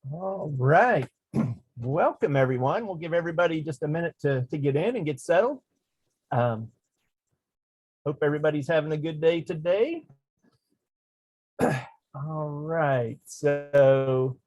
All right. Welcome, everyone. We'll give everybody just a minute to get in and get settled. Um, Hope everybody's having a good day today. All right. So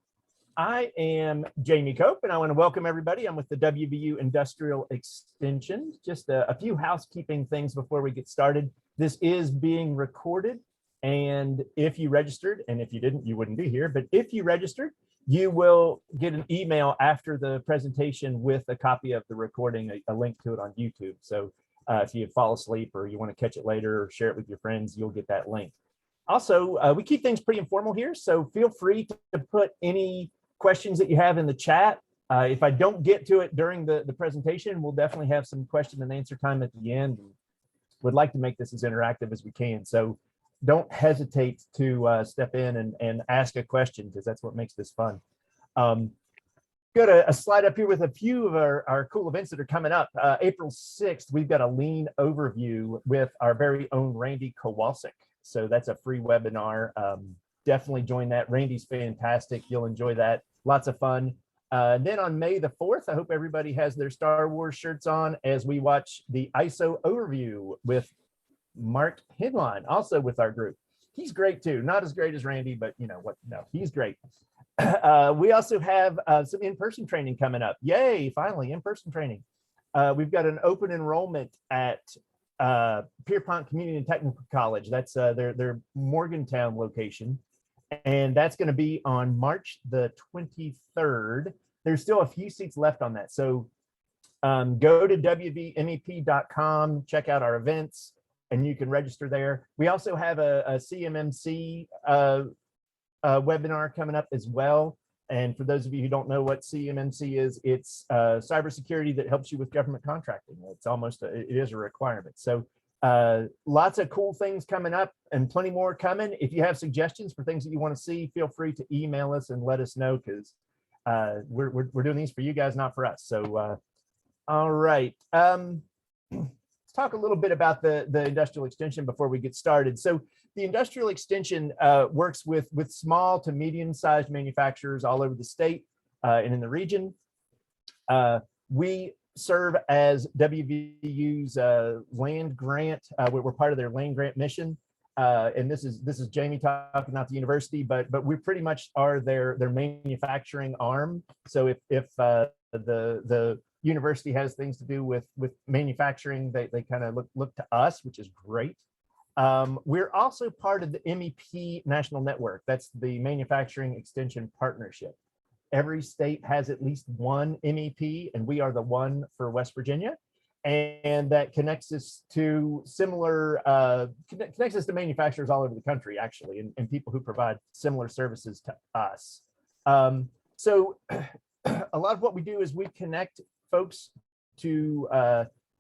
I am Jamie Cope, and I want to welcome everybody. I'm with the WVU Industrial Extension. Just a few housekeeping things before we get started. This is being recorded, and if you registered, and if you didn't, you wouldn't be here, but if you registered, you will get an email after the presentation with a copy of the recording, a link to it on YouTube. So if you fall asleep or you want to catch it later or share it with your friends, you'll get that link. Also, we keep things pretty informal here, so feel free to put any questions that you have in the chat. If I don't get to it during the presentation, we'll definitely have some question and answer time at the end. Would like to make this as interactive as we can. So don't hesitate to step in and ask a question, because that's what makes this fun. Got a slide up here with a few of our cool events that are coming up. April 6th, we've got a lean overview with our very own Randy Kowalczyk. So that's a free webinar. Definitely join that. Randy's fantastic. You'll enjoy that. Lots of fun. Then on May the 4th, I hope everybody has their Star Wars shirts on as we watch the ISO overview with Mark Hidline, also with our group. He's great too. Not as great as Randy, but you know what? No, he's great. We also have some in-person training coming up. Yay, finally, in-person training. We've got an open enrollment at Pierpont Community and Technical College. That's their Morgantown location. And that's going to be on March the 23rd. There's still a few seats left on that. So go to wvmep.com, check out our events, and you can register there. We also have a CMMC webinar coming up as well. And for those of you who don't know what CMMC is, it's cybersecurity that helps you with government contracting. It's almost, it is a requirement. So lots of cool things coming up and plenty more coming. If you have suggestions for things that you want to see, feel free to email us and let us know, because we're doing these for you guys, not for us. So, all right. Let's talk a little bit about the industrial extension before we get started. So the industrial extension works with small to medium-sized manufacturers all over the state and in the region. We serve as WVU's land grant. We're part of their land grant mission. And this is Jamie talking, not the university, but we pretty much are their manufacturing arm. So if the university has things to do with manufacturing, they kind of look to us, which is great. We're also part of the MEP National Network. That's the Manufacturing Extension Partnership. Every state has at least one MEP, and we are the one for West Virginia. And that connects us to connects us to manufacturers all over the country, actually, and people who provide similar services to us. So a lot of what we do is we connect folks to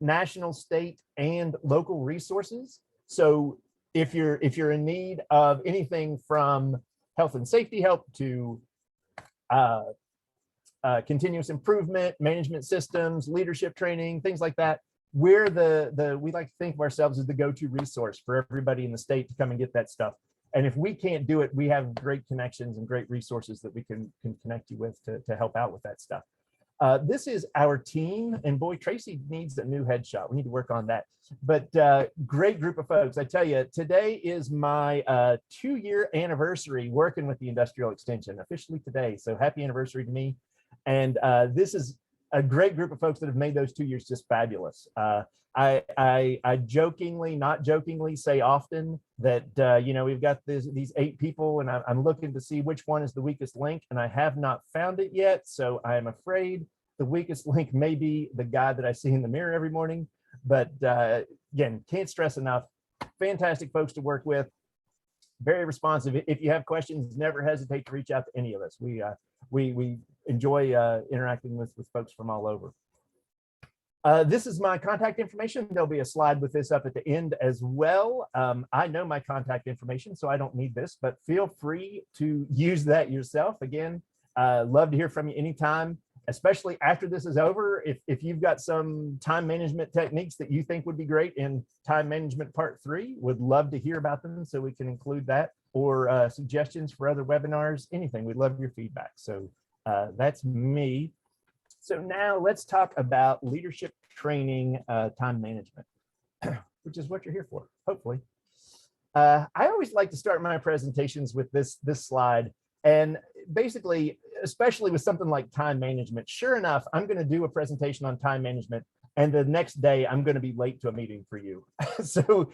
national, state, and local resources. So if you're in need of anything from health and safety help to continuous improvement, management systems, leadership training, things like that, we're we like to think of ourselves as the go-to resource for everybody in the state to come and get that stuff. And if we can't do it, we have great connections and great resources that we can connect you with to help out with that stuff. This is our team, and boy, Tracy needs a new headshot. We need to work on that. But great group of folks. I tell you, today is my 2-year anniversary working with the Industrial Extension, officially today. So happy anniversary to me. And this is a great group of folks that have made those 2 years just fabulous. I jokingly, not jokingly, say often that we've got these 8 people, and I'm looking to see which one is the weakest link, and I have not found it yet. So I am afraid the weakest link may be the guy that I see in the mirror every morning. But again, can't stress enough. Fantastic folks to work with. Very responsive. If you have questions, never hesitate to reach out to any of us. We enjoy interacting with folks from all over. This is my contact information. There'll be a slide with this up at the end as well. I know my contact information, so I don't need this, but feel free to use that yourself. Again, love to hear from you anytime, especially after this is over. If you've got some time management techniques that you think would be great in time management part 3, would love to hear about them so we can include that, or suggestions for other webinars, anything. We'd love your feedback. So That's me. So now let's talk about leadership training, time management, which is what you're here for, hopefully. I always like to start my presentations with this slide. And basically, especially with something like time management, sure enough, I'm going to do a presentation on time management. And the next day, I'm going to be late to a meeting for you. So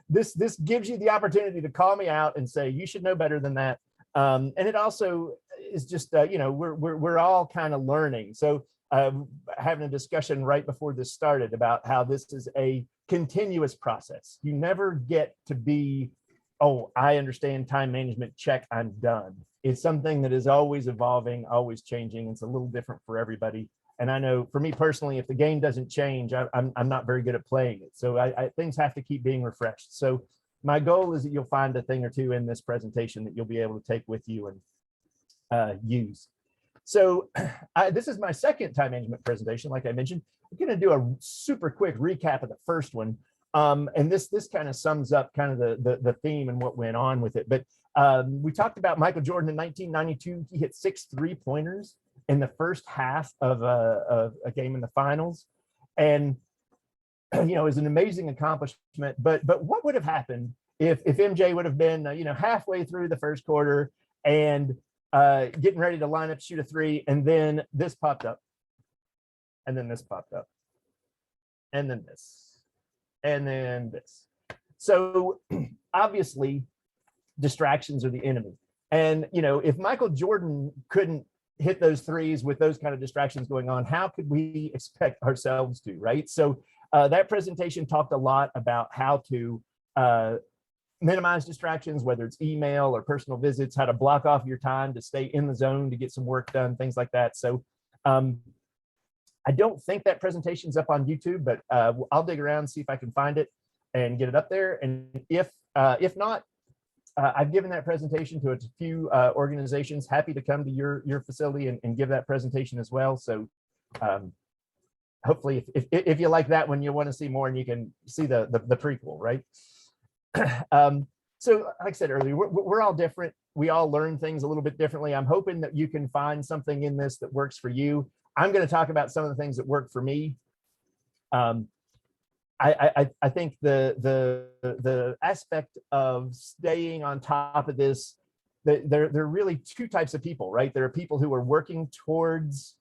this gives you the opportunity to call me out and say, you should know better than that. And it also is just, we're all kind of learning. So having a discussion right before this started about how this is a continuous process. You never get to be, oh, I understand time management, check, I'm done. It's something that is always evolving, always changing. It's a little different for everybody. And I know for me personally, if the game doesn't change, I'm not very good at playing it. So things have to keep being refreshed. So my goal is that you'll find a thing or two in this presentation that you'll be able to take with you and use. So this is my second time management presentation. Like I mentioned, I'm going to do a super quick recap of the first one. And this kind of sums up kind of the theme and what went on with it. But we talked about Michael Jordan in 1992. He hit 6 3-pointers in the first half of a game in the finals. And, it was an amazing accomplishment. But what would have happened if MJ would have been, halfway through the first quarter and getting ready to line up, shoot a 3, and then this popped up, and then this popped up, and then this, and then this. So obviously, distractions are the enemy. And if Michael Jordan couldn't hit those 3s with those kind of distractions going on, how could we expect ourselves to, right? So that presentation talked a lot about how to minimize distractions, whether it's email or personal visits, how to block off your time to stay in the zone to get some work done, things like that. So I don't think that presentation's up on YouTube, but I'll dig around, see if I can find it and get it up there. And if not, I've given that presentation to a few organizations, happy to come to your facility and give that presentation as well. So hopefully if you like that one, you'll want to see more and you can see the prequel, right? So like I said earlier, we're all different. We all learn things a little bit differently. I'm hoping that you can find something in this that works for you. I'm going to talk about some of the things that work for me. I think the aspect of staying on top of this, there are really 2 types of people, right? There are people who are working towards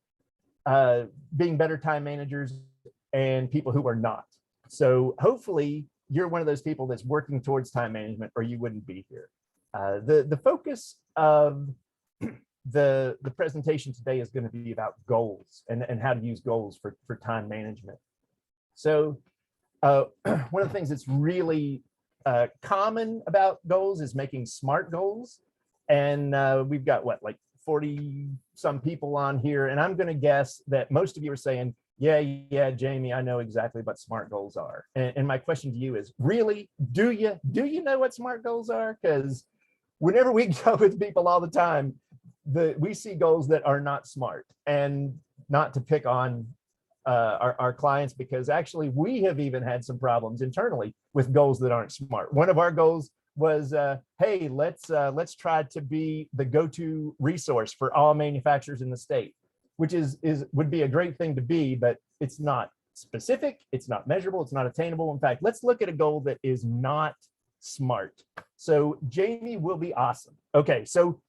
being better time managers and people who are not. So hopefully you're one of those people that's working towards time management, or you wouldn't be here. The focus of the presentation today is going to be about goals and how to use goals for time management. So one of the things that's really common about goals is making SMART goals. And we've got what, like 40 some people on here. And I'm going to guess that most of you are saying, yeah, Jamie, I know exactly what SMART goals are. And my question to you is, really, do you know what SMART goals are? Because whenever we go with people all the time, we see goals that are not SMART. And not to pick on our clients, because actually we have even had some problems internally with goals that aren't SMART. One of our goals was, hey, let's try to be the go-to resource for all manufacturers in the state, which would be a great thing to be, but it's not specific, it's not measurable, it's not attainable. In fact, let's look at a goal that is not SMART. So Jamie will be awesome. Okay, so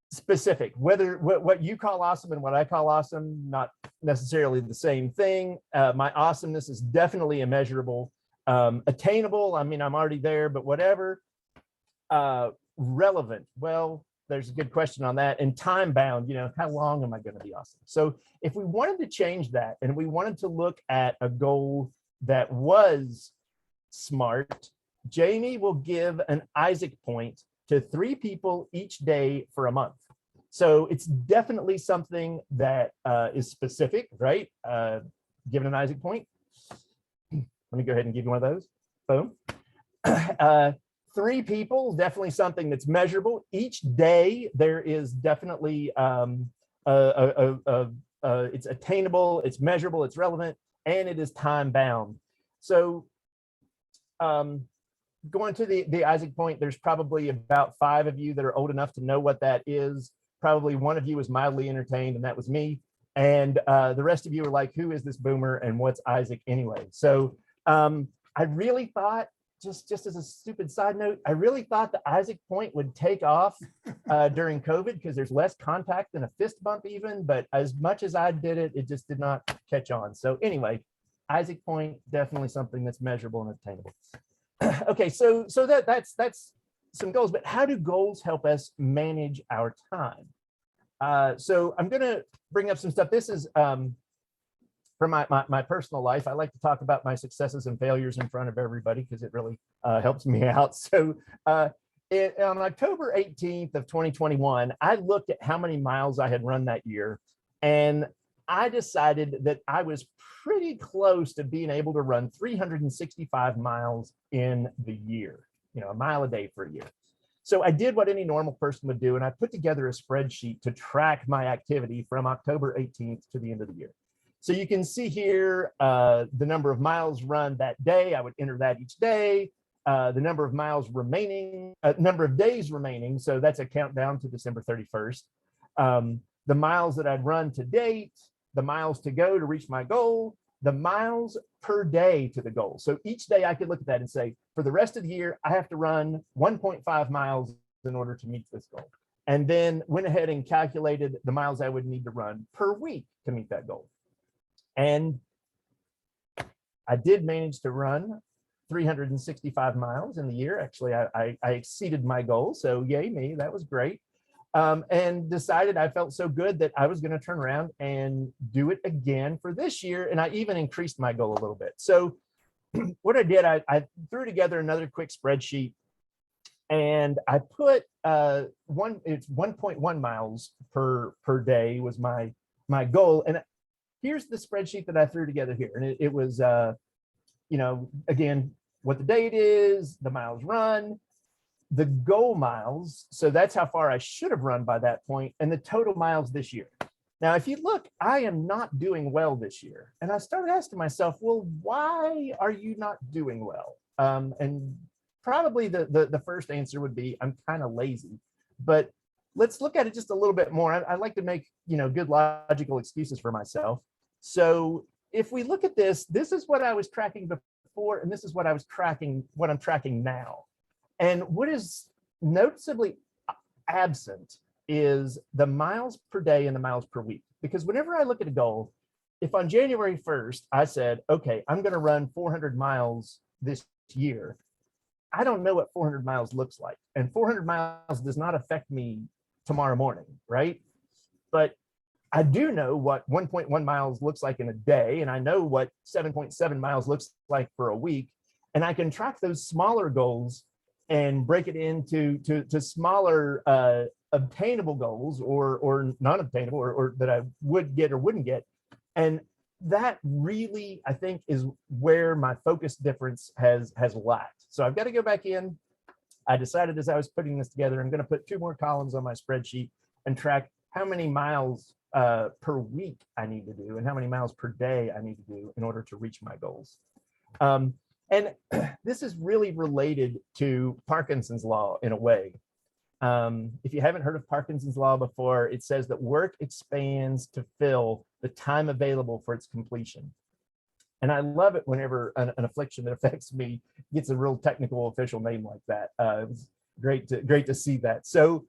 specific, what you call awesome and what I call awesome, not necessarily the same thing. My awesomeness is definitely immeasurable. Attainable, I mean, I'm already there, but whatever. Relevant, well, there's a good question on that. And time bound, how long am I going to be awesome? So if we wanted to change that and we wanted to look at a goal that was SMART, Jamie will give an Isaac point to 3 people each day for a month. So it's definitely something that is specific, right? Given an Isaac point. Let me go ahead and give you one of those. Boom. 3 people, definitely something that's measurable. Each day there is definitely it's attainable, it's measurable, it's relevant, and it is time bound. So going to the Isaac point, there's probably about 5 of you that are old enough to know what that is. probably one of you was mildly entertained, and that was me. And the rest of you were like, who is this boomer and what's Isaac anyway? So I really thought, just as a stupid side note, I really thought the Isaac point would take off during COVID because there's less contact than a fist bump even, but as much as I did it, it just did not catch on. So anyway, Isaac point, definitely something that's measurable and attainable. Okay, so that's some goals, but how do goals help us manage our time? So I'm gonna bring up some stuff. This is from my personal life. I like to talk about my successes and failures in front of everybody because it really helps me out. So on October 18th of 2021, I looked at how many miles I had run that year, and I decided that I was pretty close to being able to run 365 miles in the year, a mile a day for a year. So I did what any normal person would do, and I put together a spreadsheet to track my activity from October 18th to the end of the year. So you can see here the number of miles run that day. I would enter that each day. The number of miles remaining, number of days remaining. So that's a countdown to December 31st. The miles that I'd run to date, the miles to go to reach my goal, the miles per day to the goal. So each day I could look at that and say, for the rest of the year, I have to run 1.5 miles in order to meet this goal. And then went ahead and calculated the miles I would need to run per week to meet that goal. And I did manage to run 365 miles in the year. Actually, I exceeded my goal. So yay me, that was great. And decided I felt so good that I was going to turn around and do it again for this year. And I even increased my goal a little bit. So what I did, I threw together another quick spreadsheet, and I put it's 1.1 miles per day was my goal. And here's the spreadsheet that I threw together here. And it was, again, what the date is, the miles run, the goal miles. So that's how far I should have run by that point, and the total miles this year. Now, if you look, I am not doing well this year. And I started asking myself, well, why are you not doing well? And probably the first answer would be, I'm kind of lazy. But let's look at it just a little bit more. I like to make, good logical excuses for myself. So if we look at this is what I was tracking before, and this is what I'm tracking now. And what is noticeably absent is the miles per day and the miles per week. Because whenever I look at a goal, if on January 1st, I said, okay, I'm going to run 400 miles this year, I don't know what 400 miles looks like. And 400 miles does not affect me tomorrow morning, right? But I do know what 1.1 miles looks like in a day, and I know what 7.7 miles looks like for a week. And I can track those smaller goals and break it into smaller obtainable goals or non-obtainable or that I would get or wouldn't get. And that really, I think, is where my focus difference has lacked. So I've got to go back in. I decided as I was putting this together, I'm going to put 2 more columns on my spreadsheet and track how many miles per week I need to do and how many miles per day I need to do in order to reach my goals. And this is really related to Parkinson's Law in a way. If you haven't heard of Parkinson's Law before, it says that work expands to fill the time available for its completion. And I love it whenever an affliction that affects me gets a real technical official name like that. It's great to see that. So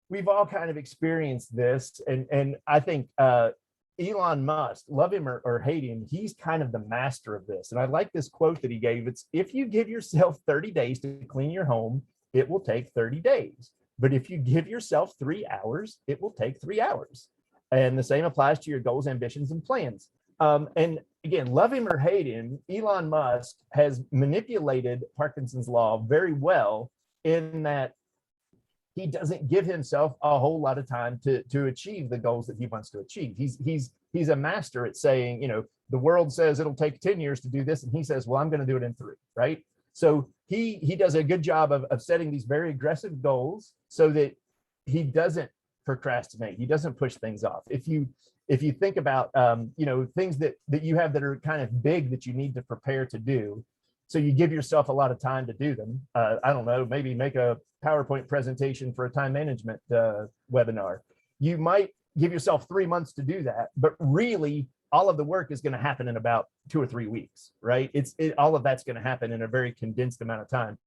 we've all kind of experienced this, and I think Elon Musk, love him or hate him, he's kind of the master of this. And I like this quote that he gave. It's, if you give yourself 30 days to clean your home, it will take 30 days. But if you give yourself 3 hours, it will take 3 hours. And the same applies to your goals, ambitions, and plans. And again, love him or hate him, Elon Musk has manipulated Parkinson's Law very well in that he doesn't give himself a whole lot of time to achieve the goals that he wants to achieve. He's a master at saying, the world says it'll take 10 years to do this, and he says, well, I'm going to do it in 3, right? So he does a good job of setting these very aggressive goals so that he doesn't procrastinate. He doesn't push things off. If you think about things that you have that are kind of big that you need to prepare to do, So you give yourself a lot of time to do them. I don't know, maybe make a PowerPoint presentation for a time management webinar. You might give yourself 3 months to do that, but really all of the work is going to happen in about 2 or 3 weeks, right? All of that's going to happen in a very condensed amount of time.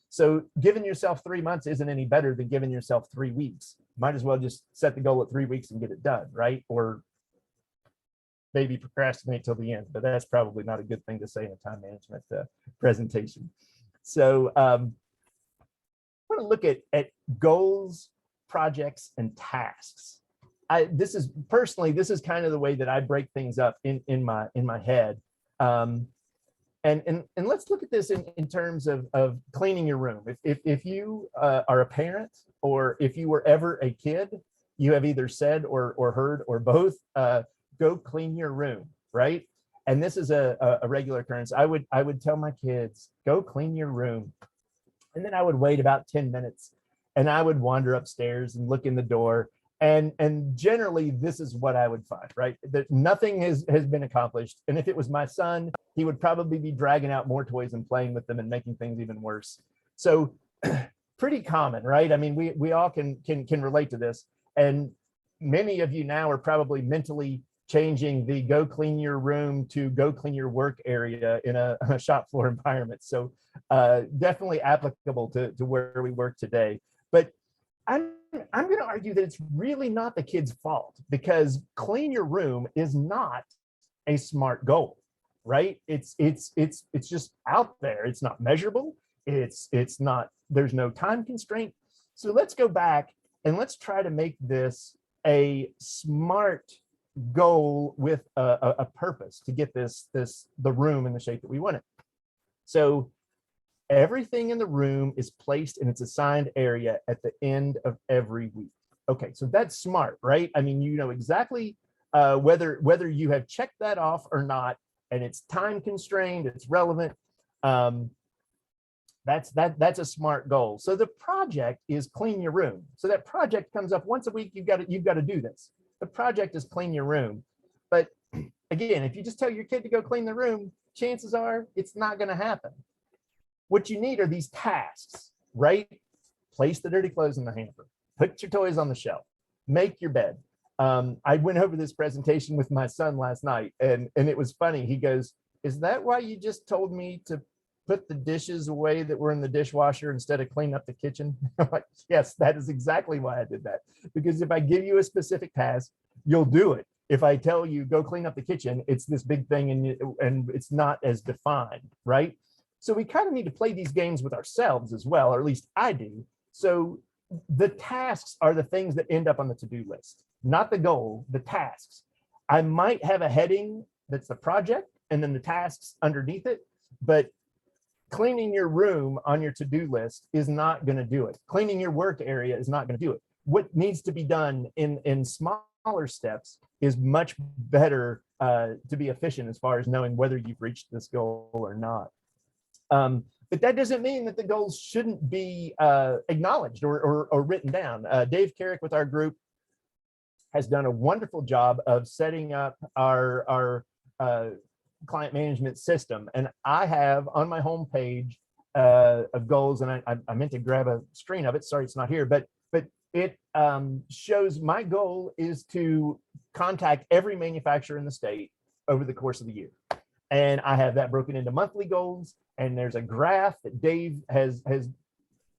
So giving yourself 3 months isn't any better than giving yourself 3 weeks. Might as well just set the goal at 3 weeks and get it done, right? Or maybe procrastinate till the end, but that's probably not a good thing to say in a time management presentation. So I want to look at goals, projects, and tasks. This is kind of the way that I break things up in my head. And let's look at this in terms of cleaning your room. If you are a parent, or if you were ever a kid, you have either said or heard or both, go clean your room, right? And this is a regular occurrence. I would tell my kids, go clean your room. And then I would wait about 10 minutes and I would wander upstairs and look in the door. And generally this is what I would find, right? That nothing has been accomplished. And if it was my son, he would probably be dragging out more toys and playing with them and making things even worse. So pretty common, right? I mean, we all can relate to this. And many of you now are probably mentally changing the go clean your room to go clean your work area in a shop floor environment. So definitely applicable to where we work today. But I'm going to argue that it's really not the kid's fault, because clean your room is not a SMART goal, right? It's just out there. It's not measurable. It's not, there's no time constraint. So let's go back and let's try to make this a SMART goal with a purpose to get the room in the shape that we want it. So everything in the room is placed in its assigned area at the end of every week. Okay, so that's SMART, right? I mean, you know exactly whether you have checked that off or not, and it's time constrained, it's relevant. That's a SMART goal. So the project is clean your room. So that project comes up once a week. You've got to do this. The project is clean your room. But again, if you just tell your kid to go clean the room, chances are it's not going to happen. What you need are these tasks, right? Place the dirty clothes in the hamper. Put your toys on the shelf. Make your bed. I went over this presentation with my son last night, and it was funny. He goes, "Is that why you just told me to put the dishes away that were in the dishwasher instead of clean up the kitchen?" I'm like, yes, that is exactly why I did that. Because if I give you a specific task, you'll do it. If I tell you go clean up the kitchen, it's this big thing and it's not as defined, right? So we kind of need to play these games with ourselves as well, or at least I do. So the tasks are the things that end up on the to-do list, not the goal, the tasks. I might have a heading that's the project and then the tasks underneath it, but cleaning your room on your to-do list is not going to do it. Cleaning your work area is not going to do it. What needs to be done in smaller steps is much better to be efficient as far as knowing whether you've reached this goal or not. But that doesn't mean that the goals shouldn't be acknowledged or written down. Dave Carrick with our group has done a wonderful job of setting up our client management system. And I have on my homepage of goals, and I meant to grab a screen of it. Sorry, it's not here, but it shows my goal is to contact every manufacturer in the state over the course of the year. And I have that broken into monthly goals. And there's a graph that Dave has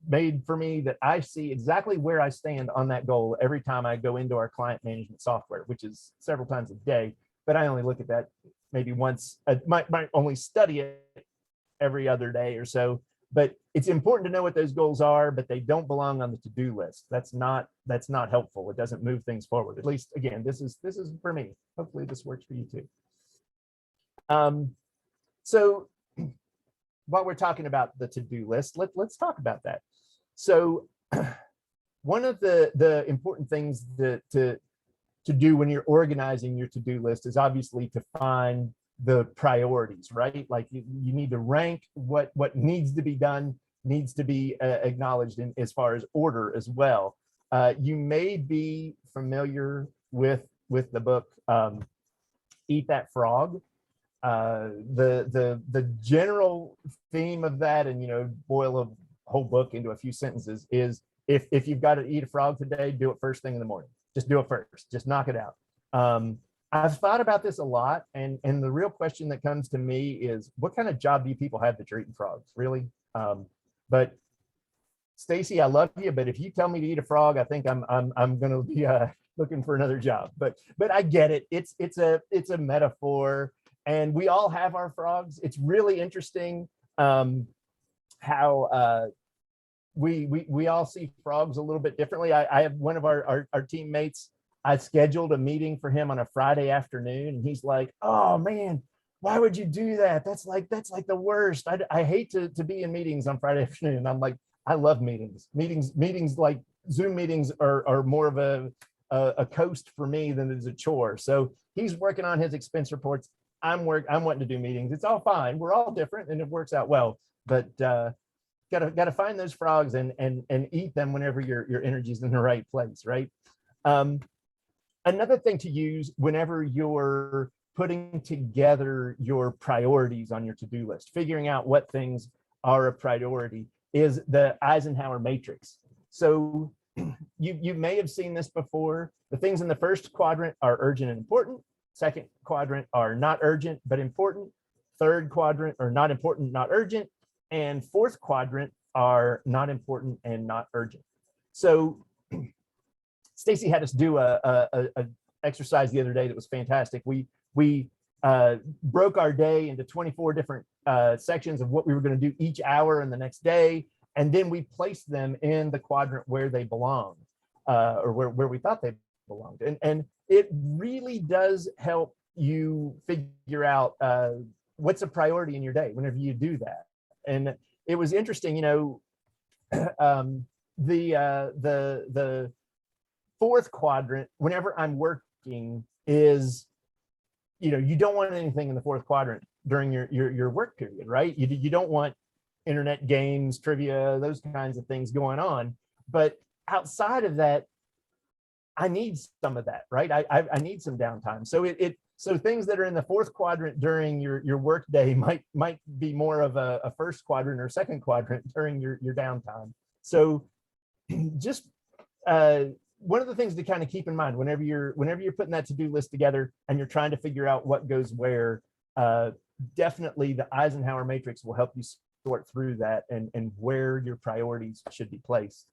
made for me that I see exactly where I stand on that goal every time I go into our client management software, which is several times a day. But I only look at that maybe once, might only study it every other day or so. But it's important to know what those goals are, but they don't belong on the to-do list. That's not helpful. It doesn't move things forward. At least, again, this is for me. Hopefully this works for you too. So while we're talking about the to-do list, let's talk about that. So one of the important things to do when you're organizing your to-do list is obviously to find the priorities, right? Like you need to rank what needs to be done, needs to be acknowledged in as far as order as well. You may be familiar with the book Eat That Frog. The general theme of that, and boil a whole book into a few sentences, is if you've got to eat a frog today, do it first thing in the morning. Just do it first. Just knock it out. I've thought about this a lot, and the real question that comes to me is, what kind of job do you people have that you're eating frogs, really? But Stacy, I love you, but if you tell me to eat a frog, I think I'm going to be looking for another job. But I get it. It's a metaphor, and we all have our frogs. It's really interesting how we all see frogs a little bit differently. I have one of our teammates. I scheduled a meeting for him on a Friday afternoon, and he's like, "Oh man, why would you do that? That's like the worst. I hate to be in meetings on Friday afternoon." And I'm like, I love meetings. Meetings like Zoom meetings are more of a coast for me than it is a chore. So he's working on his expense reports. I'm wanting to do meetings. It's all fine. We're all different, and it works out well. But gotta find those frogs and eat them whenever your energy's in the right place, right? Another thing to use whenever you're putting together your priorities on your to-do list, figuring out what things are a priority, is the Eisenhower matrix. So you may have seen this before. The things in the first quadrant are urgent and important. Second quadrant are not urgent but important. Third quadrant are not important, not urgent. And fourth quadrant are not important and not urgent. So Stacy had us do a exercise the other day that was fantastic. We broke our day into 24 different sections of what we were going to do each hour and the next day, and then we placed them in the quadrant where they belong, or where we thought they belonged. And it really does help you figure out what's a priority in your day whenever you do that. And it was interesting, the fourth quadrant, whenever I'm working, is, you don't want anything in the fourth quadrant during your work period, right? You don't want internet games, trivia, those kinds of things going on. But outside of that, I need some of that, right? I need some downtime. So things that are in the fourth quadrant during your work day might be more of a first quadrant or second quadrant during your downtime. So just one of the things to kind of keep in mind whenever you're putting that to-do list together and you're trying to figure out what goes where, definitely the Eisenhower matrix will help you sort through that and where your priorities should be placed.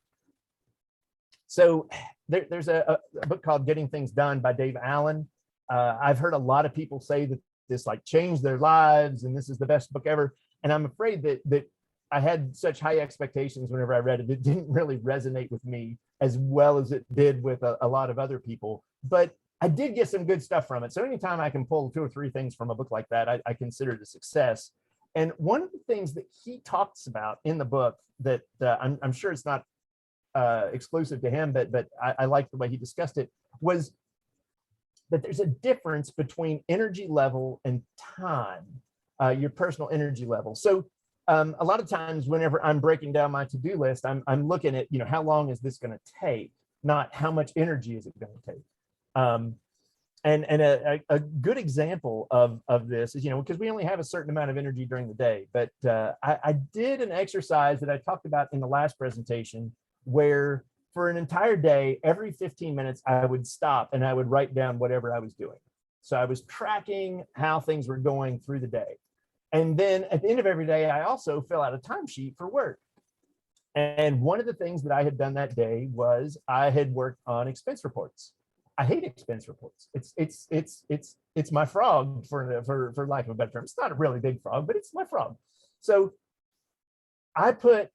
So there's a book called Getting Things Done by Dave Allen. I've heard a lot of people say that this changed their lives and this is the best book ever. And I'm afraid that I had such high expectations whenever I read it. It didn't really resonate with me as well as it did with a lot of other people, but I did get some good stuff from it. So anytime I can pull 2 or 3 things from a book like that, I consider it a success. And one of the things that he talks about in the book that I'm sure it's not exclusive to him, but I like the way he discussed it, was that there's a difference between energy level and time, your personal energy level. So a lot of times whenever I'm breaking down my to-do list, I'm looking at, how long is this going to take, not how much energy is it going to take. And a good example of this is, because we only have a certain amount of energy during the day, but I did an exercise that I talked about in the last presentation where for an entire day, every 15 minutes, I would stop and I would write down whatever I was doing. So I was tracking how things were going through the day. And then at the end of every day, I also fill out a timesheet for work. And one of the things that I had done that day was I had worked on expense reports. I hate expense reports. It's my frog for lack of a better term. It's not a really big frog, but it's my frog. So I put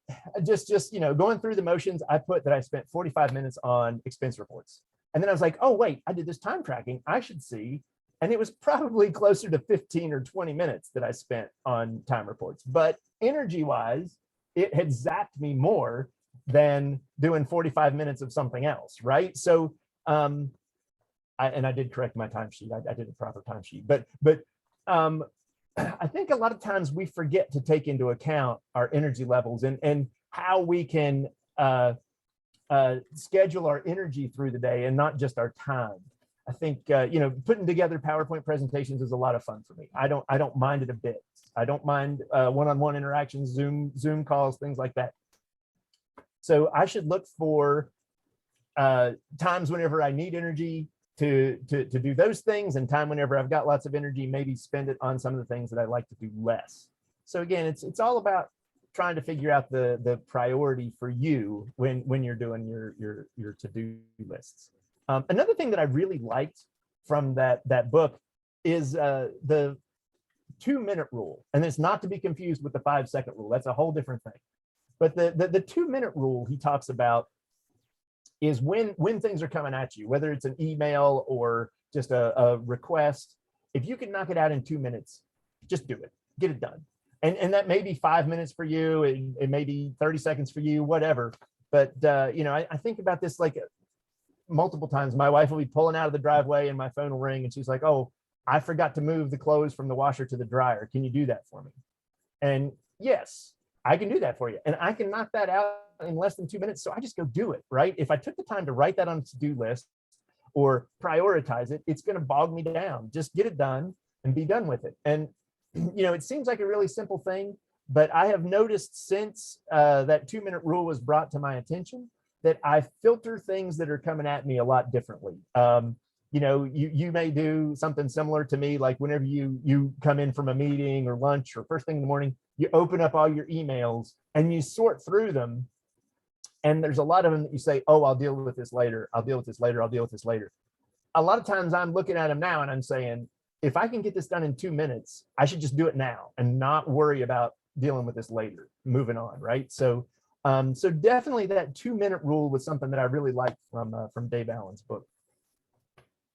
just going through the motions, I put that I spent 45 minutes on expense reports. And then I was like, oh wait, I did this time tracking. I should see. And it was probably closer to 15 or 20 minutes that I spent on time reports. But energy-wise, it had zapped me more than doing 45 minutes of something else, right? So, I did correct my timesheet. I did a proper timesheet. But I think a lot of times we forget to take into account our energy levels and how we can schedule our energy through the day and not just our time. I think putting together PowerPoint presentations is a lot of fun for me. I don't mind it a bit. I don't mind one-on-one interactions, Zoom calls, things like that. So I should look for times whenever I need energy to do those things, and time whenever I've got lots of energy, maybe spend it on some of the things that I like to do less. So again, it's all about trying to figure out the priority for you when you're doing your to-do lists. Another thing that I really liked from that book is the 2-minute rule, and it's not to be confused with the 5-second rule. That's a whole different thing. But the 2-minute rule he talks about is when things are coming at you, whether it's an email or just a request, if you can knock it out in 2 minutes, just do it, get it done. And that may be 5 minutes for you, it may be 30 seconds for you, whatever. But I think about this like multiple times. My wife will be pulling out of the driveway and my phone will ring and she's like, oh, I forgot to move the clothes from the washer to the dryer. Can you do that for me? And yes, I can do that for you. And I can knock that out in less than 2 minutes. So I just go do it, right? If I took the time to write that on a to-do list or prioritize it, it's going to bog me down. Just get it done and be done with it. And, it seems like a really simple thing, but I have noticed since that 2-minute rule was brought to my attention that I filter things that are coming at me a lot differently. You may do something similar to me, like whenever you come in from a meeting or lunch or first thing in the morning, you open up all your emails and you sort through them. And there's a lot of them that you say, oh, I'll deal with this later. I'll deal with this later. I'll deal with this later. A lot of times I'm looking at them now and I'm saying, if I can get this done in 2 minutes, I should just do it now and not worry about dealing with this later, moving on, right? So definitely that 2-minute rule was something that I really liked from Dave Allen's book.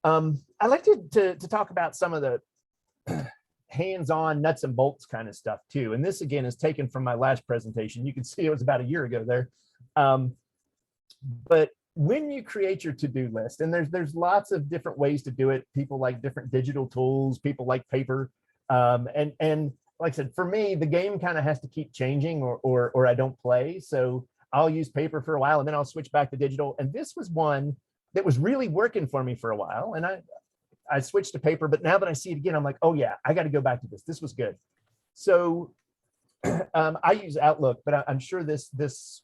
I'd like to talk about some of the hands-on nuts and bolts kind of stuff too. And this again is taken from my last presentation. You can see it was about a year ago there. But when you create your to-do list, and there's lots of different ways to do it. People like different digital tools, people like paper. And like I said, for me, the game kind of has to keep changing or I don't play. So I'll use paper for a while and then I'll switch back to digital. And this was one that was really working for me for a while. And I switched to paper, but now that I see it again, I'm like, oh yeah, I got to go back to this. This was good. So I use Outlook, but I'm sure this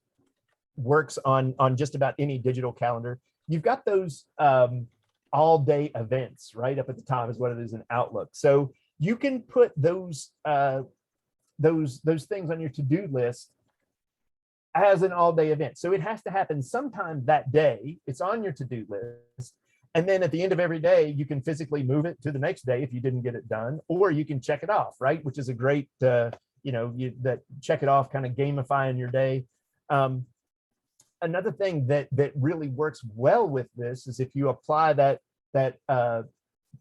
works on just about any digital calendar. You've got those all day events right up at the top is what it is in Outlook. So you can put those things on your to-do list as an all-day event. So it has to happen sometime that day. It's on your to-do list. And then at the end of every day, you can physically move it to the next day if you didn't get it done, or you can check it off, right? Which is a great, that check it off kind of gamifying your day. Another thing that really works well with this is if you apply that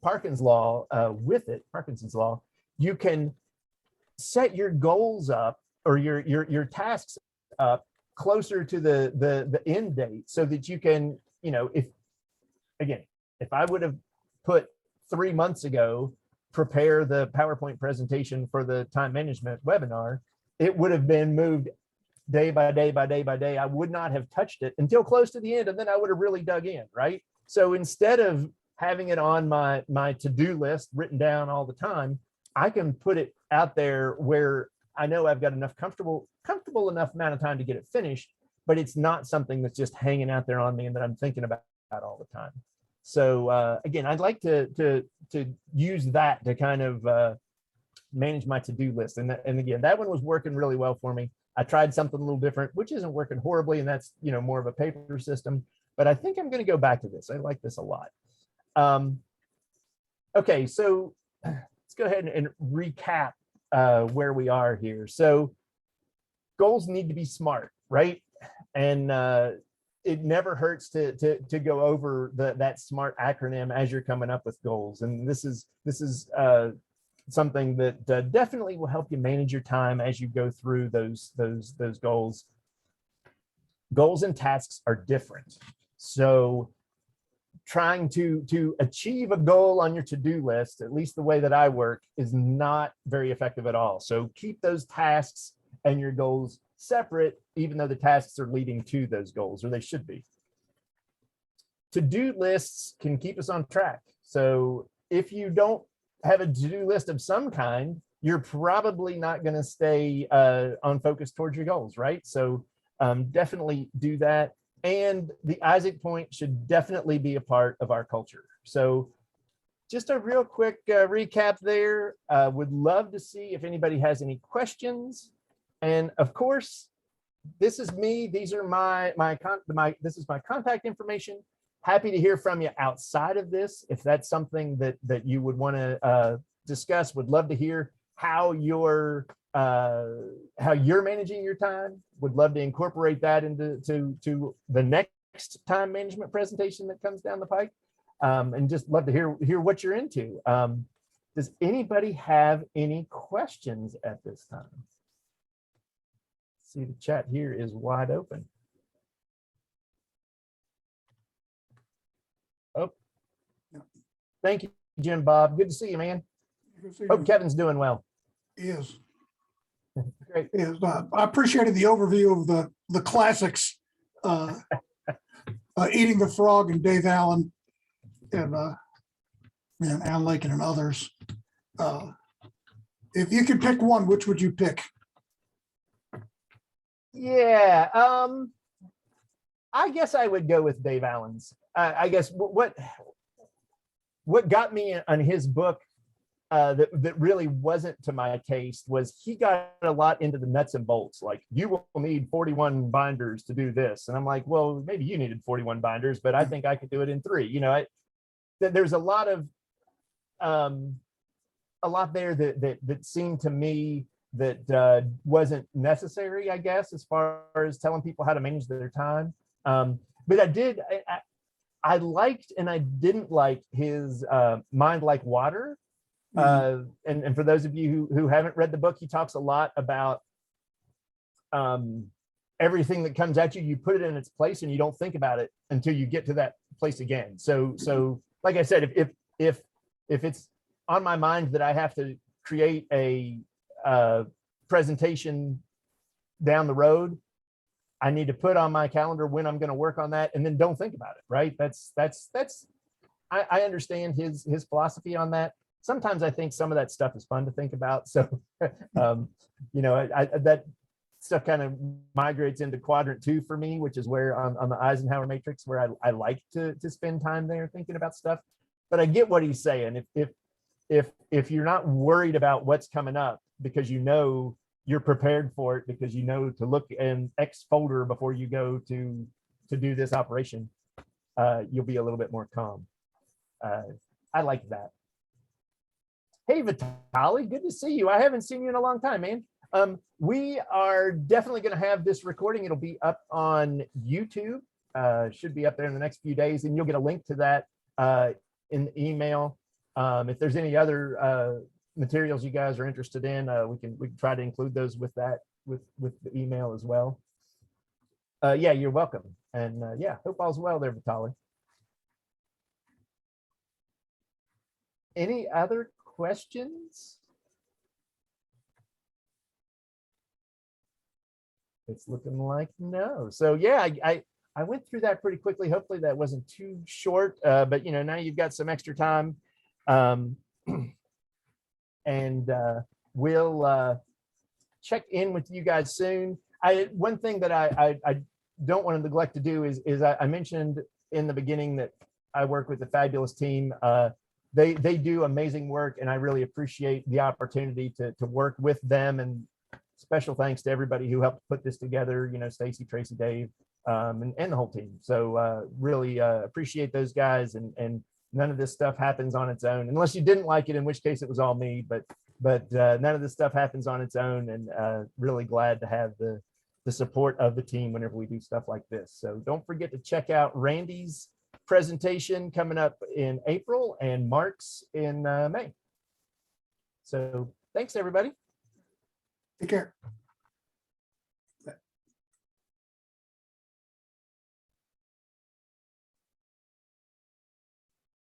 Parkinson's Law with it, Parkinson's Law, you can set your goals up or your tasks up closer to the end date so that you can, if I would have put 3 months ago, prepare the PowerPoint presentation for the time management webinar, it would have been moved day by day by day by day. I would not have touched it until close to the end, and then I would have really dug in, right? So instead of having it on my to-do list written down all the time, I can put it out there where I know I've got enough comfortable enough amount of time to get it finished, but it's not something that's just hanging out there on me and that I'm thinking about all the time. So again, I'd like to use that to kind of manage my to-do list. And again, that one was working really well for me. I tried something a little different, which isn't working horribly, and that's more of a paper system. But I think I'm going to go back to this. I like this a lot. Okay, so let's go ahead and recap where we are here. So goals need to be SMART, right? And it never hurts to go over that SMART acronym as you're coming up with goals. And this is something that definitely will help you manage your time as you go through those goals. Goals and tasks are different. So trying to achieve a goal on your to-do list, at least the way that I work, is not very effective at all. So keep those tasks and your goals separate, even though the tasks are leading to those goals, or they should be. to-do lists can keep us on track. So if you don't have a to-do list of some kind, you're probably not going to stay on focus towards your goals, right? So definitely do that. And the Isaac point should definitely be a part of our culture. So just a real quick recap there. Would love to see if anybody has any questions. And of course, this is me. These are this is my contact information. Happy to hear from you outside of this. If that's something that you would want to discuss, would love to hear how you're managing your time. Would love to incorporate that into the next time management presentation that comes down the pike. And just love to hear what you're into. Does anybody have any questions at this time? See, the chat here is wide open. Oh, thank you, Jim Bob. Good to see you, man. Hope Kevin's doing well. He is. Great. He is. I appreciated the overview of the classics, Eating the Frog and Dave Allen and Al Lakin and others. If you could pick one, which would you pick? Yeah, I guess I would go with Dave Allen's. I guess what got me on his book that really wasn't to my taste was he got a lot into the nuts and bolts. Like, you will need 41 binders to do this, and I'm like, well, maybe you needed 41 binders, but I think I could do it in 3. You know, there's a lot there that seemed to me that wasn't necessary, I guess, as far as telling people how to manage their time. But I liked and I didn't like his Mind Like Water. And for those of you who haven't read the book, he talks a lot about everything that comes at you, you put it in its place and you don't think about it until you get to that place again. So like I said, if it's on my mind that I have to create a presentation down the road, I need to put on my calendar when I'm going to work on that, and then don't think about it. Right? I understand his philosophy on that. Sometimes I think some of that stuff is fun to think about. So, you know, that stuff kind of migrates into quadrant 2 for me, which is where on the Eisenhower matrix, where I like to spend time there thinking about stuff. But I get what he's saying. If you're not worried about what's coming up, because you know you're prepared for it, because you know to look in X folder before you go to do this operation, you'll be a little bit more calm. I like that. Hey, Vitaly, good to see you. I haven't seen you in a long time, man. We are definitely going to have this recording. It'll be up on YouTube. Should be up there in the next few days, and you'll get a link to that in the email. If there's any other materials you guys are interested in, we can try to include those with that with the email as well. Yeah, you're welcome. And yeah, hope all's well there, Vitaly. Any other questions? It's looking like no. So yeah, I went through that pretty quickly. Hopefully that wasn't too short, but you know, now you've got some extra time. And we'll check in with you guys soon. One thing that I don't want to neglect to do is I mentioned in the beginning that I work with a fabulous team. They do amazing work, and I really appreciate the opportunity to work with them. And special thanks to everybody who helped put this together, you know, Stacy, Tracy, Dave, and the whole team. So really appreciate those guys, and none of this stuff happens on its own, unless you didn't like it, in which case it was all me, but none of this stuff happens on its own, and really glad to have the support of the team whenever we do stuff like this. So don't forget to check out Randy's presentation coming up in April and Mark's in May. So thanks, everybody. Take care.